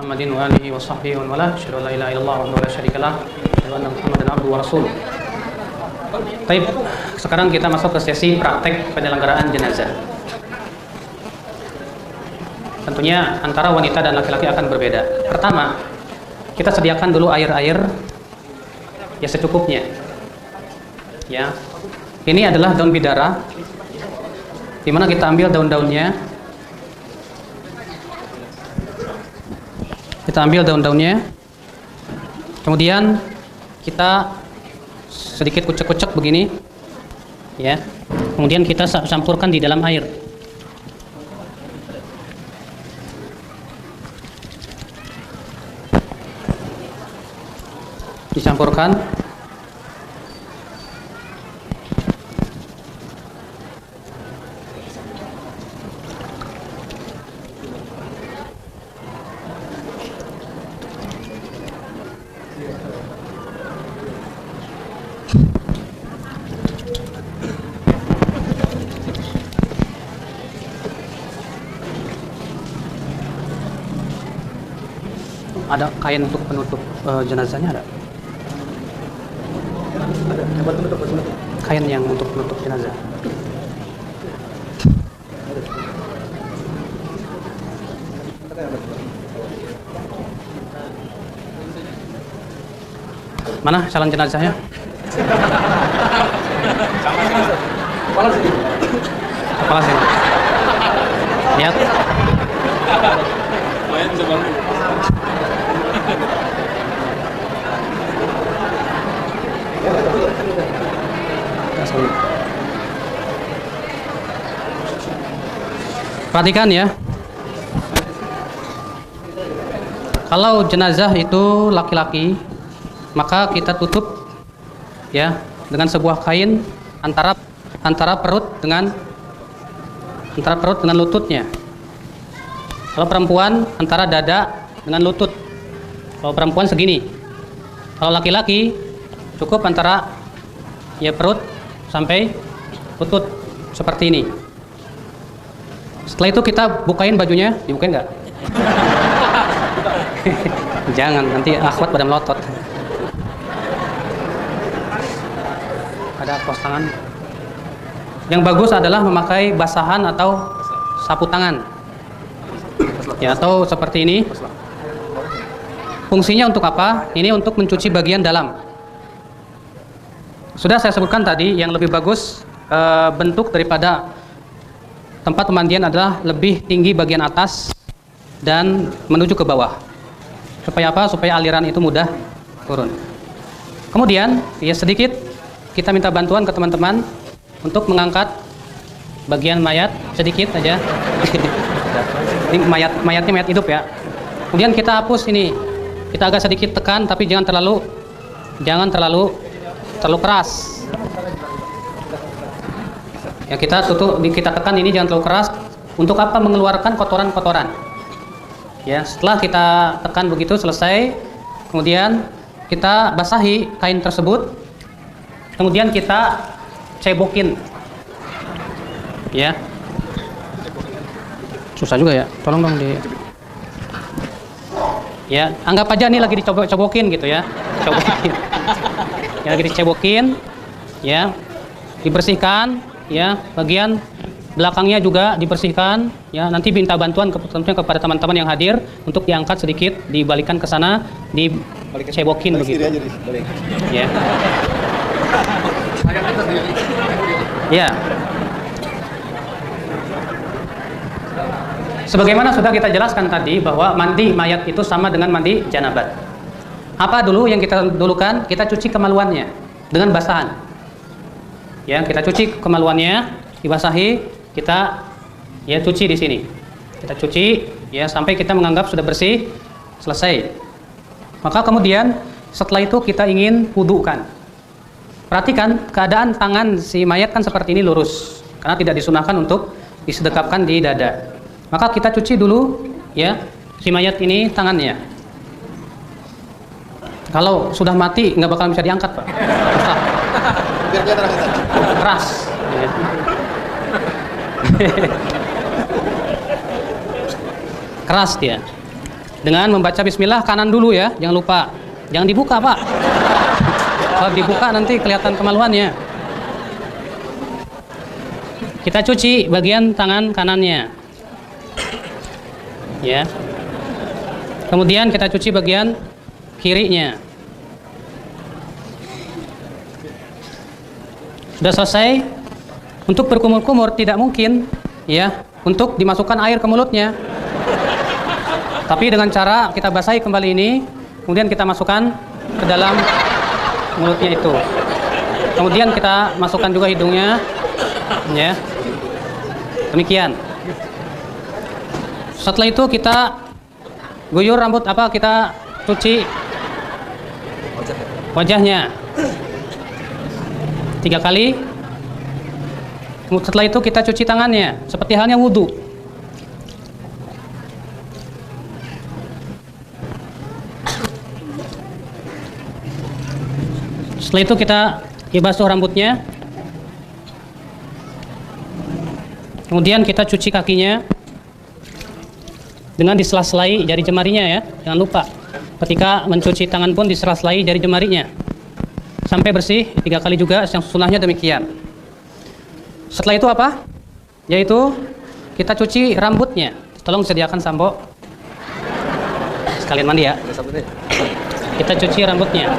Muhammadin wa alihi wa sahbihi wa wala, asyhadu an la ilaha illallah wa la syarika lah, asyhadu anna Muhammadan abduhu wa rasuluh. Baik, sekarang kita masuk ke sesi praktek penyelenggaraan jenazah. Tentunya antara wanita dan laki-laki akan berbeda. Pertama, kita sediakan dulu air-air ya secukupnya. Ya. Ini adalah daun bidara, di mana kita ambil daun-daunnya. Kita ambil daun-daunnya, kemudian kita sedikit kucek-kucek begini, ya. Kemudian kita campurkan di dalam air. Dicampurkan. Ada kain untuk penutup jenazahnya ada? Kain yang untuk penutup jenazah. Mana calon jenazahnya? Kepala sini. Lihat. Perhatikan ya. Kalau jenazah itu laki-laki, maka kita tutup ya dengan sebuah kain antara perut dengan lututnya. Kalau perempuan antara dada dengan lutut. Kalau perempuan segini. Kalau laki-laki cukup antara ya perut sampai lutut seperti ini. Setelah itu kita bukain bajunya, dibukain nggak? Jangan, nanti akhwat pada melotot. Ada pos tangan. Yang bagus adalah memakai basahan atau sapu tangan. Ya, atau seperti ini. Fungsinya untuk apa? Ini untuk mencuci bagian dalam. Sudah saya sebutkan tadi, yang lebih bagus bentuk daripada tempat pemandian adalah lebih tinggi bagian atas dan menuju ke bawah. Supaya apa? Supaya aliran itu mudah turun. Kemudian, ya sedikit kita minta bantuan ke teman-teman untuk mengangkat bagian mayat sedikit aja. Ini mayatnya mayat hidup ya. Kemudian kita hapus ini. Kita agak sedikit tekan, tapi jangan terlalu keras. Ya, kita tekan ini jangan terlalu keras. Untuk apa? Mengeluarkan kotoran-kotoran. Ya, setelah kita tekan begitu selesai, kemudian kita basahi kain tersebut. Kemudian kita cebokin. Ya. Susah juga ya. Tolong dong di. Ya, anggap aja ini lagi dicebokin gitu ya. Cobokin. Ya, lagi dicebokin. Ya. Dibersihkan. Ya, bagian belakangnya juga dibersihkan. Ya, nanti minta bantuan kepada teman-teman yang hadir untuk diangkat sedikit, dibalikan ke sana, dicebokin begitu. Ya. Ya. Sebagaimana sudah kita jelaskan tadi bahwa mandi mayat itu sama dengan mandi janabat. Apa dulu yang kita dulukan? Kita cuci kemaluannya dengan basahan. Ya, kita cuci kemaluannya, dibasahi, kita ya cuci di sini. Kita cuci ya sampai kita menganggap sudah bersih, selesai. Maka kemudian setelah itu kita ingin wudukan. Perhatikan keadaan tangan si mayat kan seperti ini lurus, karena tidak disunahkan untuk disedekapkan di dada. Maka kita cuci dulu ya si mayat ini tangannya. Kalau sudah mati nggak bakal bisa diangkat, Pak. Susah. Biar dia keras. Ya. Keras dia. Dengan membaca bismillah kanan dulu ya, jangan lupa. Jangan dibuka, Pak. Kalau dibuka nanti kelihatan kemaluannya. Kita cuci bagian tangan kanannya. Ya. Kemudian kita cuci bagian kirinya. Sudah selesai. Untuk berkumur-kumur tidak mungkin ya untuk dimasukkan air ke mulutnya. Tapi dengan cara kita basahi kembali ini, kemudian kita masukkan ke dalam mulutnya itu. Kemudian kita masukkan juga hidungnya, ya. Demikian. Setelah itu kita guyur rambut kita cuci wajahnya 3 kali. Setelah itu kita cuci tangannya seperti halnya wudhu. Setelah itu kita basuh rambutnya. Kemudian kita cuci kakinya dengan disela-selai jari jemarinya ya. Jangan lupa ketika mencuci tangan pun disela-selai jari jemarinya sampai bersih 3 kali juga, yang sunnahnya demikian. Setelah itu apa? Yaitu kita cuci rambutnya. Tolong sediakan sampo. Sekalian mandi ya. Kita cuci rambutnya.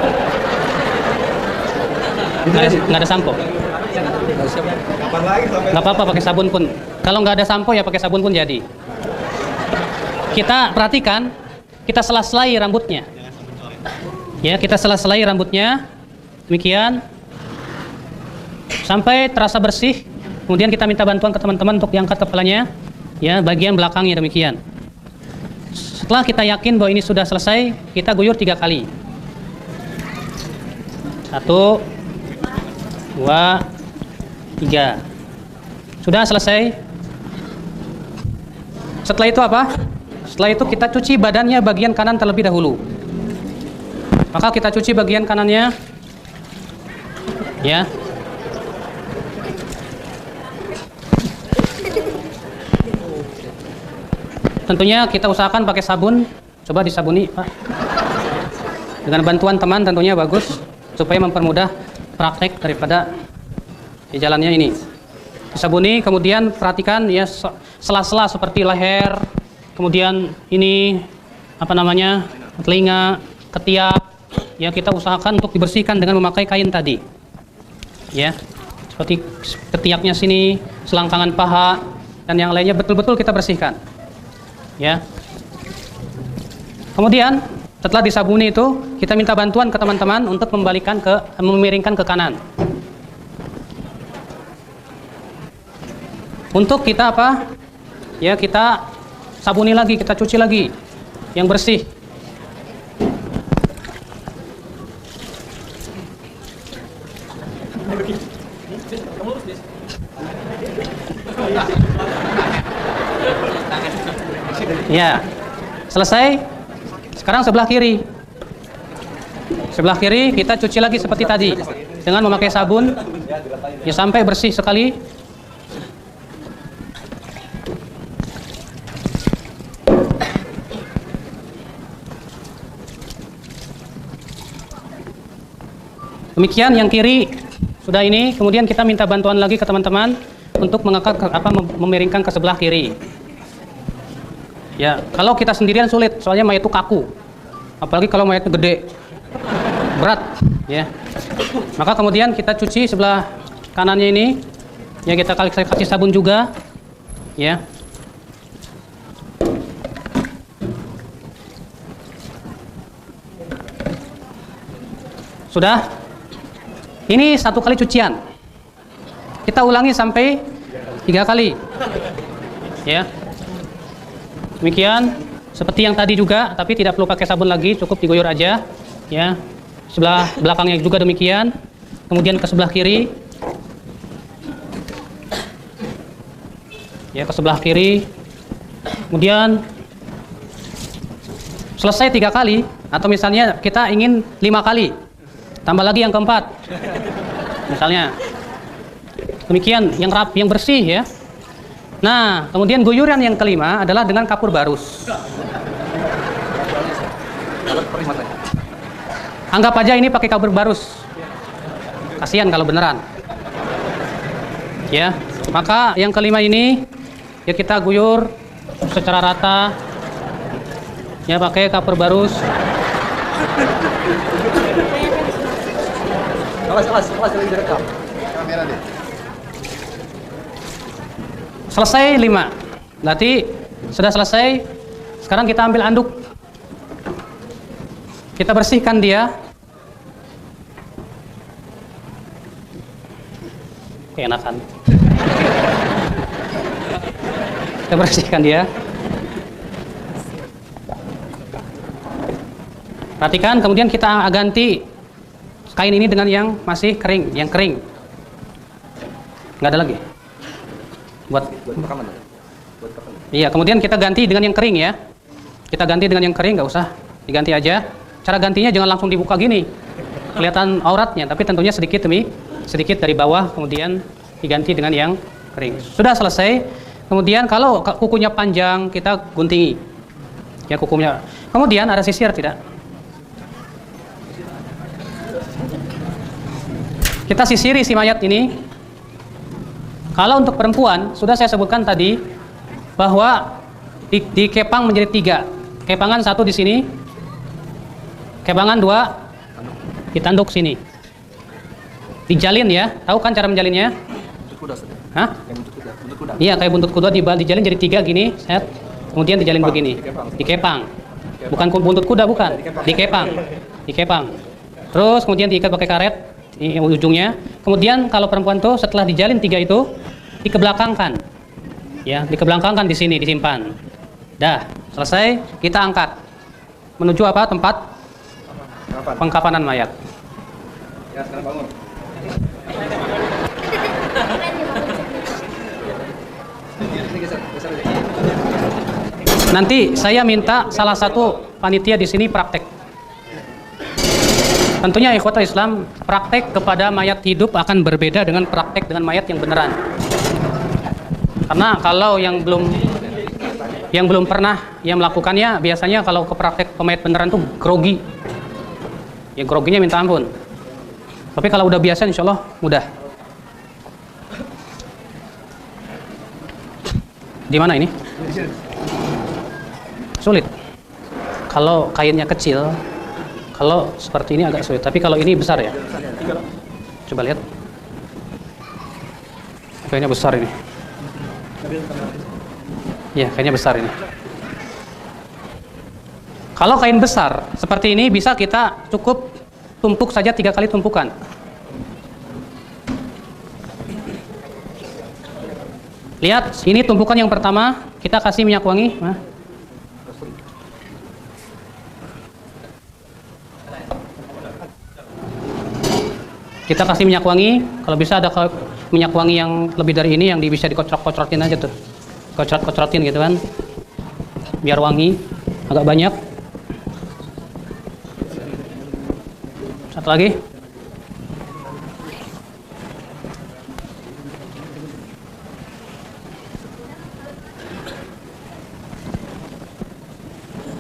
Nggak ada sampo. Nggak apa-apa pakai sabun pun. Kalau nggak ada sampo ya pakai sabun pun jadi. Kita perhatikan, kita sela-selai rambutnya. Ya, kita sela-selai rambutnya. Demikian. Sampai terasa bersih. Kemudian kita minta bantuan ke teman-teman untuk diangkat kepalanya. Ya, bagian belakangnya demikian. Setelah kita yakin bahwa ini sudah selesai, kita guyur 3 kali. 1, 2, 3. Sudah selesai. Setelah itu apa? Setelah itu kita cuci badannya bagian kanan terlebih dahulu. Maka kita cuci bagian kanannya. Ya. Tentunya kita usahakan pakai sabun. Coba disabuni, Pak. Dengan bantuan teman tentunya bagus supaya mempermudah praktek daripada di jalannya ini. Disabuni, kemudian perhatikan ya sela-sela seperti leher, kemudian ini telinga, ketiak, ya kita usahakan untuk dibersihkan dengan memakai kain tadi. Ya. Seperti ketiaknya sini, selangkangan paha dan yang lainnya betul-betul kita bersihkan. Ya. Kemudian setelah disabuni itu, kita minta bantuan ke teman-teman untuk memiringkan ke kanan. Untuk kita apa? Ya, kita sabuni lagi, kita cuci lagi yang bersih. Ya, selesai. Sekarang sebelah kiri. Sebelah kiri kita cuci lagi seperti tadi dengan memakai sabun ya sampai bersih sekali. Demikian yang kiri sudah ini. Kemudian kita minta bantuan lagi ke teman-teman untuk mengangkat memiringkan ke sebelah kiri. Ya, kalau kita sendirian sulit, soalnya mayat itu kaku. Apalagi kalau mayatnya gede, berat, ya. Maka kemudian kita cuci sebelah kanannya ini, ya kita kasih sabun juga, ya. Sudah. Ini 1 kali cucian. Kita ulangi sampai 3 kali, ya. Demikian seperti yang tadi juga, tapi tidak perlu pakai sabun lagi, cukup diguyur aja, ya. Sebelah belakangnya juga demikian. Kemudian ke sebelah kiri, ya ke sebelah kiri. Kemudian selesai 3 kali, atau misalnya kita ingin 5 kali, tambah lagi yang keempat, misalnya. Demikian yang bersih ya. Nah, kemudian guyuran yang kelima adalah dengan kapur barus. Anggap aja ini pakai kabel barus. Kasihan kalau beneran. Ya, maka yang kelima ini ya kita guyur secara rata. Ya, pakai cover barus. Awas direkam. Kamera deh. Selesai 5. Berarti sudah selesai. Sekarang kita ambil anduk. Kita bersihkan dia. Keenakan. Kita bersihkan dia. Perhatikan, kemudian kita ganti kain ini dengan yang masih kering, yang kering. Nggak ada lagi. Buat rekaman. Iya, kemudian kita ganti dengan yang kering ya. Kita ganti dengan yang kering, nggak usah diganti aja. Cara gantinya jangan langsung dibuka gini, kelihatan auratnya, tapi tentunya sedikit demi sedikit dari bawah, kemudian diganti dengan yang kering. Sudah selesai. Kemudian kalau kukunya panjang, kita guntingi. Ya, kukunya. Kemudian ada sisir tidak? Kita sisiri si mayat ini. Kalau untuk perempuan, sudah saya sebutkan tadi bahwa dikepang menjadi 3. Kepangan 1 di sini, kepangan 2 ditanduk sini. Dijalin ya, tahu kan cara menjalinnya? Buntut kuda. Hah? Buntut kuda. Iya, kayak buntut kuda dijalin jadi 3 gini, set. Kemudian dijalin begini. Dikepang. Bukan buntut kuda, bukan. Dikepang. Dikepang. Terus kemudian diikat pakai karet di ujungnya. Kemudian kalau perempuan tuh setelah dijalin 3 itu dikebelakangkan. Ya, dikebelakangkan di sini, disimpan. Dah, selesai, kita angkat. Menuju apa? Tempat pengkafanan mayat. Ya, sekarang bangun. Nanti saya minta salah satu panitia di sini praktek. Tentunya ikhwatul Islam, praktek kepada mayat hidup akan berbeda dengan praktek dengan mayat yang beneran. Karena kalau yang belum pernah yang melakukannya, biasanya kalau ke praktek ke mayat beneran tuh grogi. Ya groginya minta ampun. Tapi kalau udah biasa insya Allah mudah. Di mana ini? Sulit. Kalau kainnya kecil, kalau seperti ini agak sulit. Tapi kalau ini besar ya. Coba lihat. Kayaknya besar ini. Ya, kayaknya besar ini. Kalau kain besar seperti ini bisa kita cukup tumpuk saja 3 kali tumpukan. Lihat, ini tumpukan yang pertama, kita kasih minyak wangi. Nah. Kita kasih minyak wangi, kalau bisa ada minyak wangi yang lebih dari ini yang bisa dikocrot-kocrotin aja tuh. Kocrot-kocrotin gitu kan. Biar wangi, agak banyak. Satu lagi.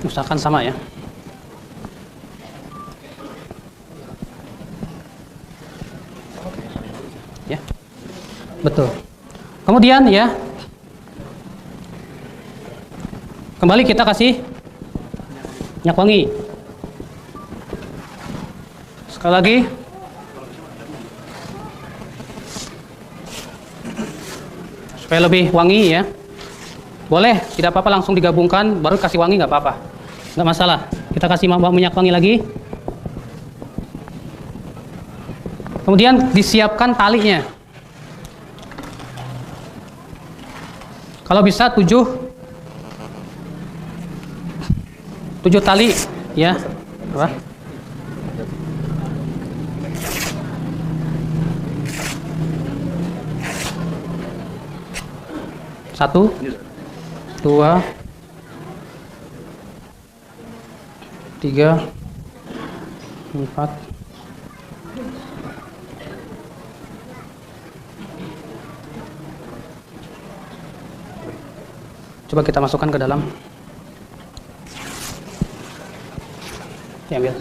Usahakan sama ya. Ya. Betul. Kemudian ya. Kembali kita kasih minyak wangi. Sekali lagi. Supaya lebih wangi ya. Boleh, tidak apa-apa langsung digabungkan, baru kasih wangi nggak apa-apa. Nggak masalah. Kita kasih minyak wangi lagi. Kemudian disiapkan talinya. Kalau bisa 7 tali ya. Apa? Satu, 2, 3, 4. Coba kita masukkan ke dalam. Diambil.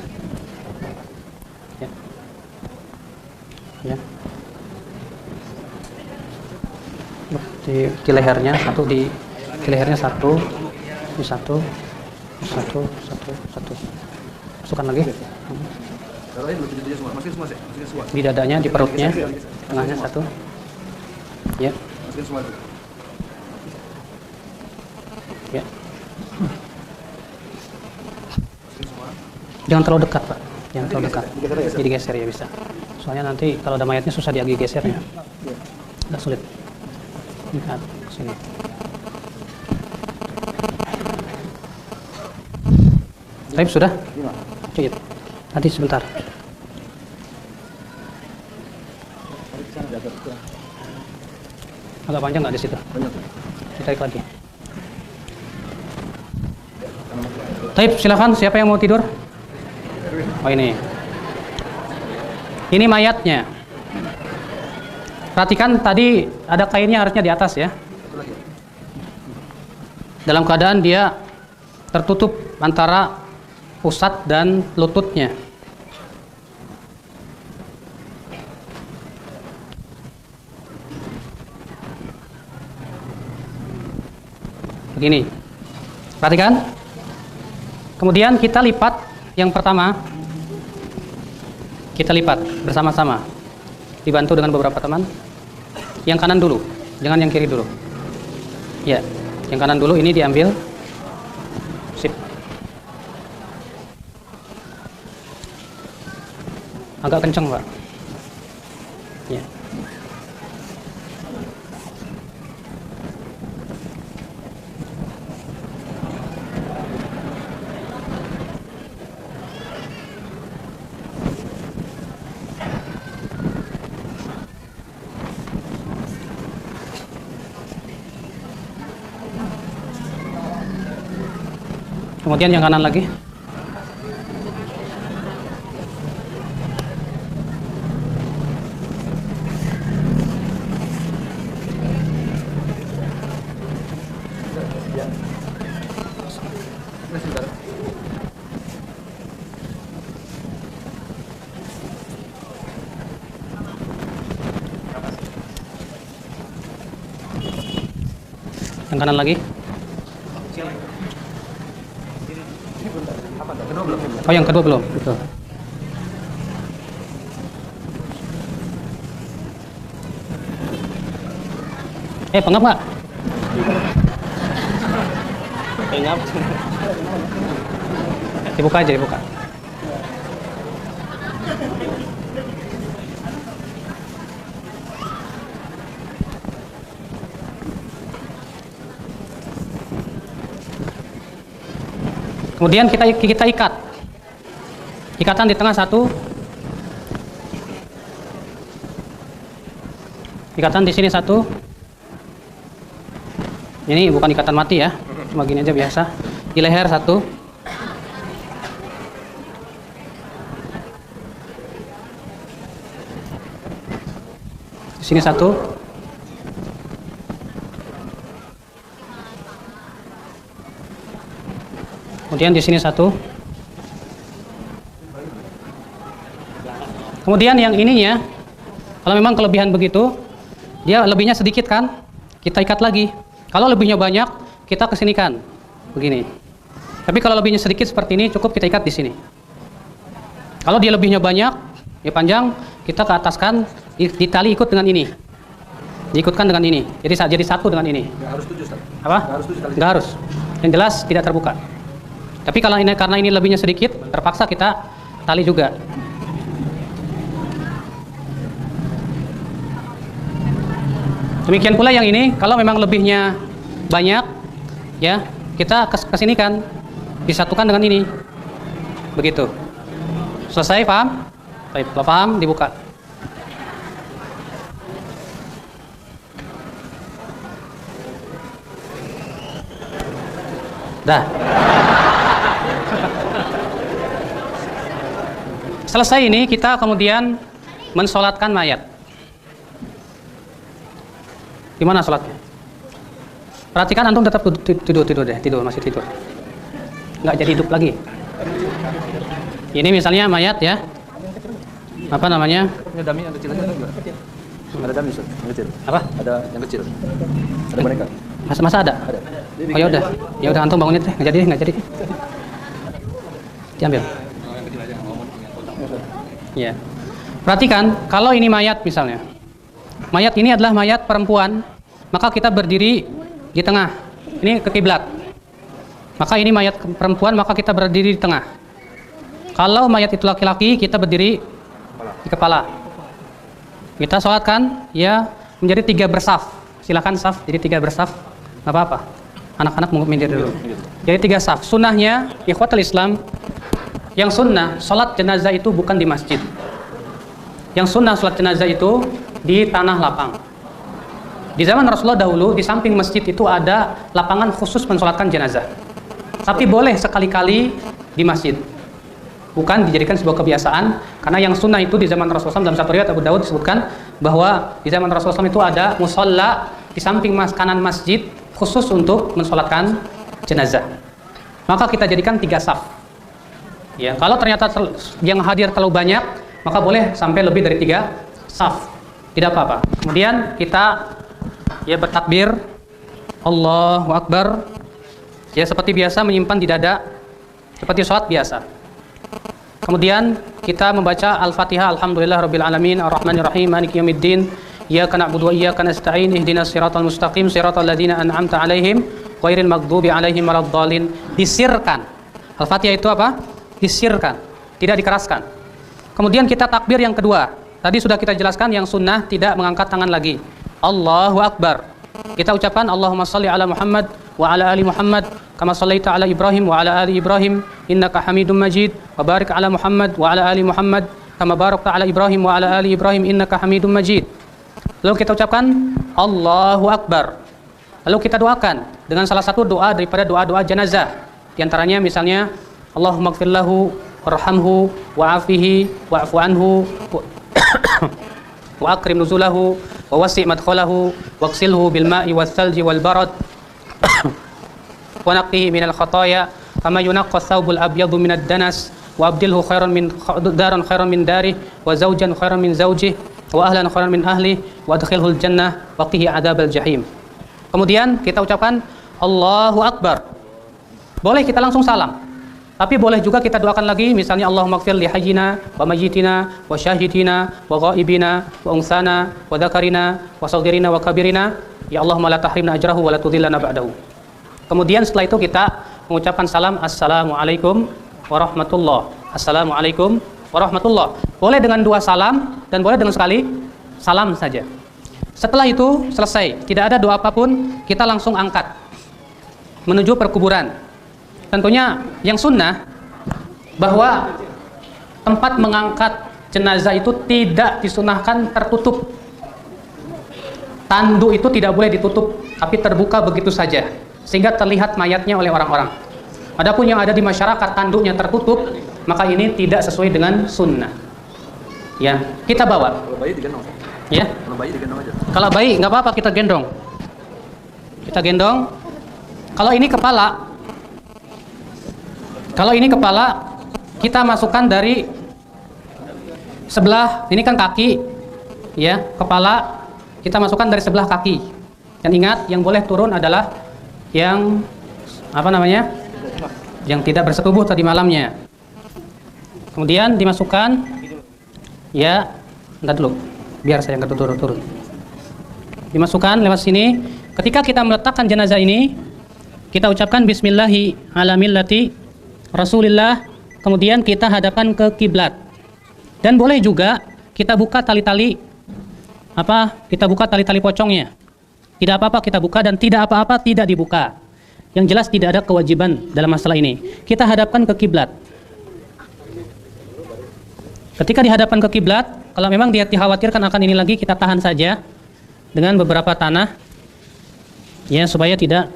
Ya. Ya. Di lehernya satu, di lehernya satu, di satu, satu. Masukkan lagi. Di dadanya, di perutnya, tengahnya satu. Ya. Ya. Jangan terlalu dekat, Pak. Jangan terlalu dekat. Jadi geser ya bisa. Soalnya nanti kalau ada mayatnya susah diagi gesernya. Udah sulit. Lihat sini. Tapi sudah? Cukup. Nanti sebentar. Agak panjang nggak di situ? Ditarik lagi. Taib, silakan. Siapa yang mau tidur? Oh ini. Ini mayatnya. Perhatikan tadi ada kainnya harusnya di atas ya. Dalam keadaan dia tertutup antara pusat dan lututnya. Begini. Perhatikan. Kemudian kita lipat yang pertama. Kita lipat bersama-sama. Dibantu dengan beberapa teman. Yang kanan dulu, jangan yang kiri dulu. Ya, yang kanan dulu, ini diambil. Sip. Agak kenceng, Pak. Ya. Kemudian yang kanan lagi. Yang kanan lagi. Oh, yang kedua belum. Betul. Pengap nggak? Pengap. Dibuka aja, dibuka. Kemudian kita ikat. Ikatan di tengah satu. Ikatan di sini satu. Ini bukan ikatan mati ya. Cuma gini aja biasa. Di leher satu. Di sini satu. Kemudian di sini satu. Kemudian yang ininya, kalau memang kelebihan begitu, dia lebihnya sedikit kan, kita ikat lagi. Kalau lebihnya banyak, kita kesinikan, begini. Tapi kalau lebihnya sedikit seperti ini, cukup kita ikat di sini. Kalau dia lebihnya banyak, ya panjang, kita ke ataskan, ditali ikut dengan ini. Diikutkan dengan ini, jadi satu dengan ini. Nggak harus 7, Ustaz. Apa? Nggak harus 7 kali. Nggak harus. Yang jelas tidak terbuka. Tapi kalau ini karena ini lebihnya sedikit, terpaksa kita tali juga. Demikian pula yang ini, kalau memang lebihnya banyak, ya kita kesinikan, disatukan dengan ini, begitu. Selesai, paham? Baik, kalau paham dibuka. Dah. Selesai ini, kita kemudian mensolatkan mayat. Gimana sholatnya? Perhatikan antum tetap tidur deh, masih tidur. Nggak jadi hidup lagi. Ini misalnya mayat ya. Apa namanya? Ini dami yang kecil aja kan? Ada dami Ustaz, yang kecil. Apa? Ada yang kecil. Ada boneka. Masa ada? Ada. Oh ya udah. Ya udah antum bangunin deh. Enggak jadi. Diambil. Ya. Perhatikan, kalau ini mayat misalnya. Mayat ini adalah mayat perempuan, maka kita berdiri di tengah. Ini ke kiblat. Maka ini mayat perempuan, maka kita berdiri di tengah. Kalau mayat itu laki-laki, kita berdiri di kepala. Kita sholatkan, ya menjadi 3 bersaf. Silakan saf, jadi 3 bersaf, nggak apa-apa. Anak-anak mau mindir dulu. Jadi 3 saf. Sunnahnya, ikhwatul Islam, yang sunnah sholat jenazah itu bukan di masjid. Yang sunnah sholat jenazah itu di tanah lapang. Di zaman Rasulullah dahulu, di samping masjid itu ada lapangan khusus mensolatkan jenazah. Tapi boleh sekali-kali di masjid. Bukan dijadikan sebuah kebiasaan, karena yang sunnah itu di zaman Rasulullah SAW, dalam satu riwayat Abu Dawud disebutkan bahwa di zaman Rasulullah SAW itu ada musola di samping kanan masjid khusus untuk mensolatkan jenazah. Maka kita jadikan 3 saf. Ya, kalau ternyata yang hadir terlalu banyak, maka boleh sampai lebih dari 3 saf. Tidak apa-apa. Kemudian kita ya bertakbir, Allahu Akbar. Ya seperti biasa menyimpan di dada, seperti sholat biasa. Kemudian kita membaca Al-Fatihah, Alhamdulillahirabbil alamin, Arrahmanirrahim, Maliki yaumiddin, Iyyaka na'budu wa iyyaka nasta'in, ihdinas siratal mustaqim, siratal ladzina an'amta 'alaihim, ghairil maghdubi 'alaihim waladdallin. Disirkan. Al-Fatihah itu apa? Disirkan, tidak dikeraskan. Kemudian kita takbir yang kedua. Tadi sudah kita jelaskan yang sunnah tidak mengangkat tangan lagi. Allahu Akbar. Kita ucapkan Allahumma shalli ala Muhammad wa ala ali Muhammad kama shallaita ala Ibrahim wa ala ali Ibrahim innaka Hamidum Majid wa barik ala Muhammad wa ala ali Muhammad kama barakta ala Ibrahim wa ala ali Ibrahim innaka Hamidum Majid. Lalu kita ucapkan Allahu Akbar. Lalu kita doakan dengan salah satu doa daripada doa-doa jenazah. Di antaranya misalnya Allahumma ighfir lahu warhamhu wa'afihi wa'fu anhu wa akrim nuzulahu wa wasi' madkhalahu waghsilhu bil ma'i was salji wal barad wa naqqihi minal khataaya kama yunaqqa thawbul abyadu minad danas wa abdilhu khairan min daran khairan min darih wa zawjan khairan min zawjihi wa ahlan khairan min ahlihi wa adkhilhul jannah wa qihi adzabal jahim. Kemudian kita ucapkan Allahu Akbar. Boleh kita langsung salam. Tapi boleh juga kita doakan lagi, misalnya Allahumma ighfir li hayyina wa mayyitina wa syahidina wa ghaibina wa unsana wa dzakarina wa saghirina wa kabirina, ya Allahumma la tahrimna ajrahu wa la tudhillana ba'dahu. Kemudian setelah itu kita mengucapkan salam, Assalamualaikum warahmatullah. Assalamualaikum warahmatullah. Boleh dengan 2 salam dan boleh dengan sekali salam saja. Setelah itu selesai, tidak ada doa apapun, kita langsung angkat menuju perkuburan. Tentunya yang sunnah bahwa tempat mengangkat jenazah itu tidak disunahkan tertutup. Tanduk itu tidak boleh ditutup, tapi terbuka begitu saja sehingga terlihat mayatnya oleh orang-orang. Adapun yang ada di masyarakat tanduknya tertutup, maka ini tidak sesuai dengan sunnah. Ya, kita bawa. Kalau bayi digendong. Ya. Kalau bayi digendong aja. Kalau bayi nggak apa-apa, kita gendong. Kita gendong. Kalau ini kepala, kita masukkan dari sebelah, ini kan kaki, ya, kepala kita masukkan dari sebelah kaki. Dan ingat, yang boleh turun adalah yang yang tidak bersetubuh tadi malamnya. Kemudian dimasukkan, ya, entar dulu, biar saya nggak turun. Dimasukkan lewat sini. Ketika kita meletakkan jenazah ini, kita ucapkan Bismillahi ala millati Rasulullah, kemudian kita hadapkan ke kiblat. Dan boleh juga kita buka tali-tali pocongnya. Tidak apa-apa kita buka dan tidak apa-apa tidak dibuka. Yang jelas tidak ada kewajiban dalam masalah ini. Kita hadapkan ke kiblat. Ketika dihadapkan ke kiblat, kalau memang dia dikhawatirkan akan ini lagi, kita tahan saja dengan beberapa tanah, ya, supaya tidak.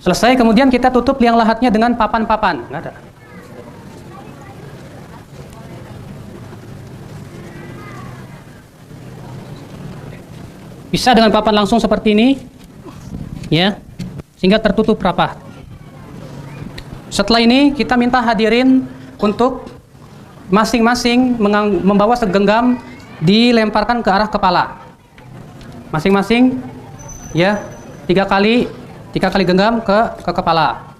Selesai, kemudian kita tutup liang lahatnya dengan papan-papan. Nggak ada. Bisa dengan papan langsung seperti ini, ya. sehingga tertutup rapat. Setelah ini kita minta hadirin untuk masing-masing membawa segenggam dilemparkan ke arah kepala. Masing-masing ya 3 kali genggam ke kepala.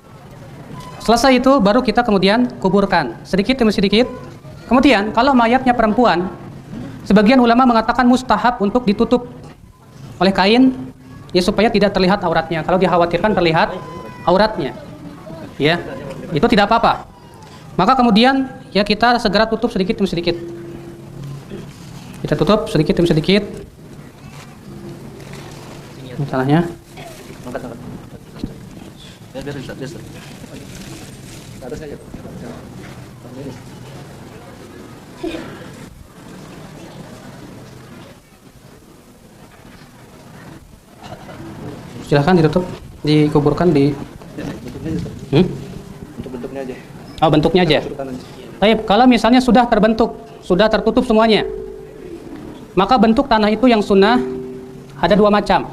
Selesai itu baru kita kemudian kuburkan sedikit demi sedikit. Kemudian kalau mayatnya perempuan, sebagian ulama mengatakan mustahab untuk ditutup oleh kain ya supaya tidak terlihat auratnya. Kalau dikhawatirkan terlihat auratnya, ya itu tidak apa-apa. Maka kemudian ya kita segera tutup sedikit demi sedikit. Kita tutup sedikit demi sedikit. Masalahnya. Biar bisa. Atas aja. Silahkan ditutup, dikuburkan di. Untuk bentuknya aja. Oh, bentuknya aja. Baik, kalau misalnya sudah terbentuk, sudah tertutup semuanya, maka bentuk tanah itu yang sunnah ada 2 macam.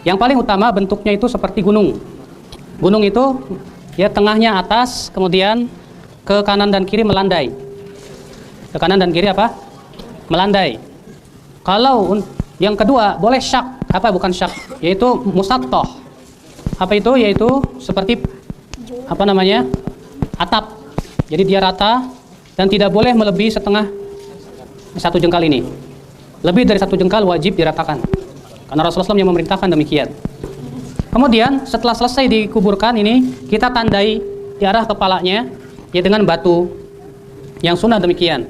Yang paling utama bentuknya itu seperti gunung. Gunung itu ya tengahnya atas, kemudian ke kanan dan kiri melandai. Ke kanan dan kiri apa? Melandai. Kalau yang kedua boleh syak, apa bukan syak, yaitu musattoh. Apa itu? Yaitu seperti apa namanya? Atap. Jadi dia rata dan tidak boleh melebihi setengah 1 jengkal ini. Lebih dari 1 jengkal wajib diratakan. Karena Rasulullah SAW yang memerintahkan demikian. Kemudian setelah selesai dikuburkan ini, kita tandai di arah kepalanya ya dengan batu yang sunnah demikian.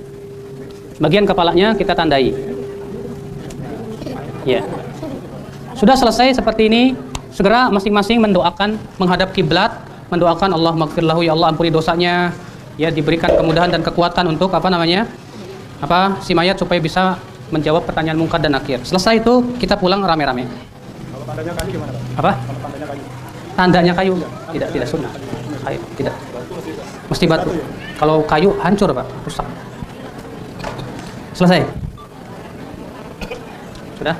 Bagian kepalanya kita tandai. Ya. Sudah selesai seperti ini, segera masing-masing mendoakan menghadap kiblat, mendoakan Allah maghfirlahu, ya Allah ampuni dosanya, ya diberikan kemudahan dan kekuatan untuk apa namanya? Si mayat supaya bisa menjawab pertanyaan mungkar dan nakir. Selesai itu kita pulang rame-rame. Kalau tandanya kayu gimana, Pak? Apa? Kalau tandanya kayu. Tandanya kayu? Tidak sunnah. Kayu tidak. Mesti batu. Kalau kayu hancur, Pak, rusak. Selesai. Sudah?